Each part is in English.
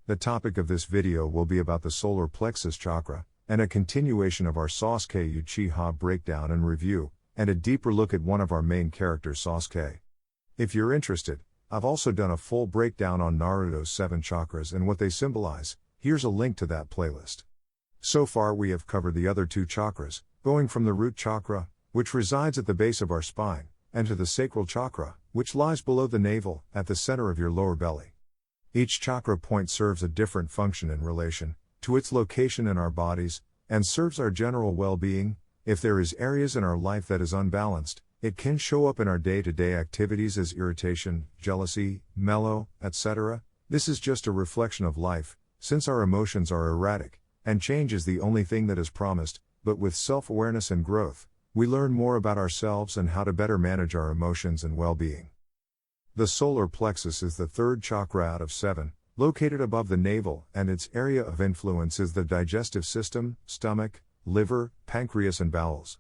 The topic of this video will be about the Solar Plexus Chakra, and a continuation of our Sasuke Uchiha breakdown and review, and a deeper look at one of our main characters, Sasuke. If you're interested, I've also done a full breakdown on Naruto's 7 chakras and what they symbolize. Here's a link to that playlist. So far we have covered the other 2 chakras, going from the root chakra, which resides at the base of our spine, and to the sacral chakra, which lies below the navel, at the center of your lower belly. Each chakra point serves a different function in relation to its location in our bodies, and serves our general well-being. If there is areas in our life that is unbalanced, it can show up in our day-to-day activities as irritation, jealousy, mellow, etc. This is just a reflection of life, since our emotions are erratic, and change is the only thing that is promised. But with self-awareness and growth, we learn more about ourselves and how to better manage our emotions and well-being. The solar plexus is the 3rd chakra out of 7, located above the navel, and its area of influence is the digestive system, stomach, liver, pancreas and bowels.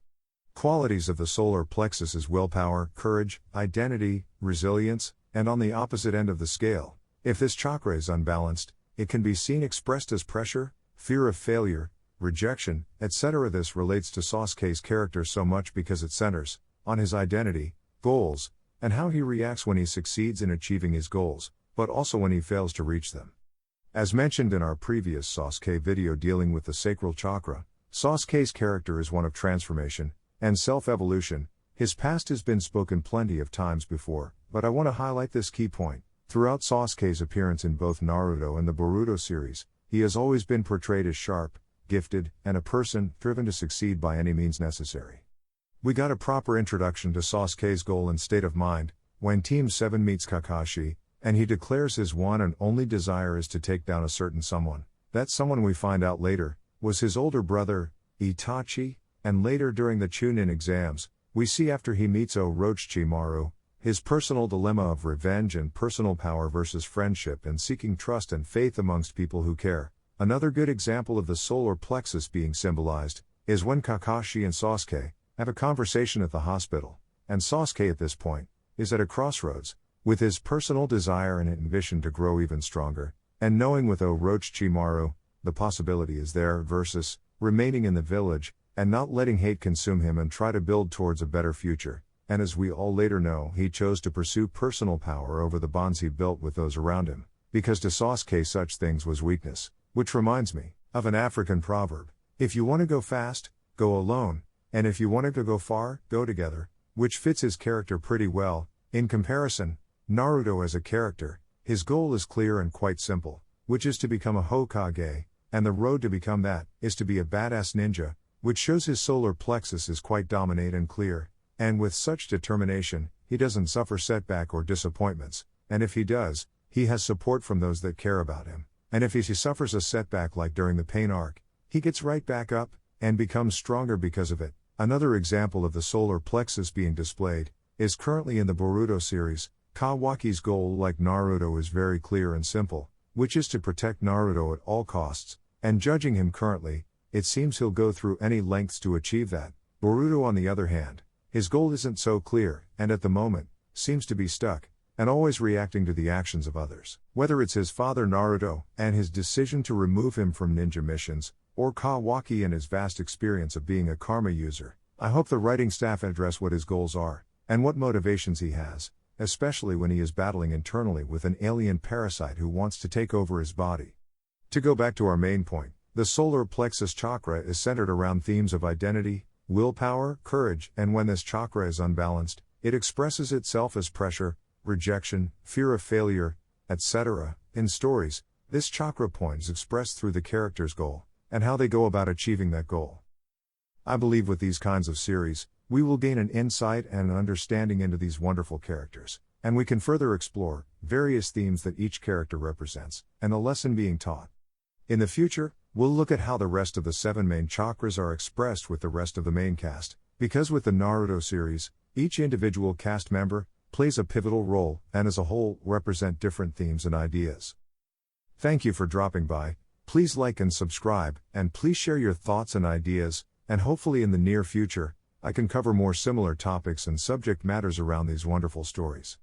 Qualities of the solar plexus is willpower, courage, identity, resilience, and on the opposite end of the scale, if this chakra is unbalanced, it can be seen expressed as pressure, fear of failure, rejection, etc. This relates to Sasuke's character so much because it centers on his identity, goals, and how he reacts when he succeeds in achieving his goals, but also when he fails to reach them. As mentioned in our previous Sasuke video dealing with the sacral chakra, Sasuke's character is one of transformation and self-evolution. His past has been spoken plenty of times before, but I want to highlight this key point. Throughout Sasuke's appearance in both Naruto and the Boruto series, he has always been portrayed as sharp, gifted, and a person driven to succeed by any means necessary. We got a proper introduction to Sasuke's goal and state of mind when Team 7 meets Kakashi, and he declares his one and only desire is to take down a certain someone. That someone, we find out later, was his older brother, Itachi, and later during the Chunin exams, we see after he meets Orochimaru, his personal dilemma of revenge and personal power versus friendship and seeking trust and faith amongst people who care. Another good example of the solar plexus being symbolized is when Kakashi and Sasuke have a conversation at the hospital, and Sasuke at this point is at a crossroads, with his personal desire and ambition to grow even stronger, and knowing with Orochimaru, the possibility is there, versus remaining in the village, and not letting hate consume him and try to build towards a better future. And as we all later know, he chose to pursue personal power over the bonds he built with those around him, because to Sasuke such things was weakness, which reminds me of an African proverb: if you want to go fast, go alone, and if you want to go far, go together, which fits his character pretty well. In comparison, Naruto as a character, his goal is clear and quite simple, which is to become a Hokage, and the road to become that is to be a badass ninja, which shows his solar plexus is quite dominant and clear, and with such determination, he doesn't suffer setback or disappointments, and if he does, he has support from those that care about him, and if he suffers a setback like during the pain arc, he gets right back up, and becomes stronger because of it. Another example of the solar plexus being displayed is currently in the Boruto series. Kawaki's goal, like Naruto, is very clear and simple, which is to protect Naruto at all costs, and judging him currently, it seems he'll go through any lengths to achieve that. Boruto, on the other hand, his goal isn't so clear, and at the moment, seems to be stuck, and always reacting to the actions of others. Whether it's his father Naruto, and his decision to remove him from ninja missions, or Kawaki and his vast experience of being a karma user, I hope the writing staff address what his goals are, and what motivations he has, especially when he is battling internally with an alien parasite who wants to take over his body. To go back to our main point, the solar plexus chakra is centered around themes of identity, willpower, courage, and when this chakra is unbalanced, it expresses itself as pressure, rejection, fear of failure, etc. In stories, this chakra point is expressed through the character's goal, and how they go about achieving that goal. I believe with these kinds of series, we will gain an insight and an understanding into these wonderful characters, and we can further explore various themes that each character represents, and the lesson being taught. In the future, we'll look at how the rest of the 7 main chakras are expressed with the rest of the main cast, because with the Naruto series, each individual cast member plays a pivotal role, and as a whole, represent different themes and ideas. Thank you for dropping by. Please like and subscribe, and please share your thoughts and ideas, and hopefully in the near future, I can cover more similar topics and subject matters around these wonderful stories.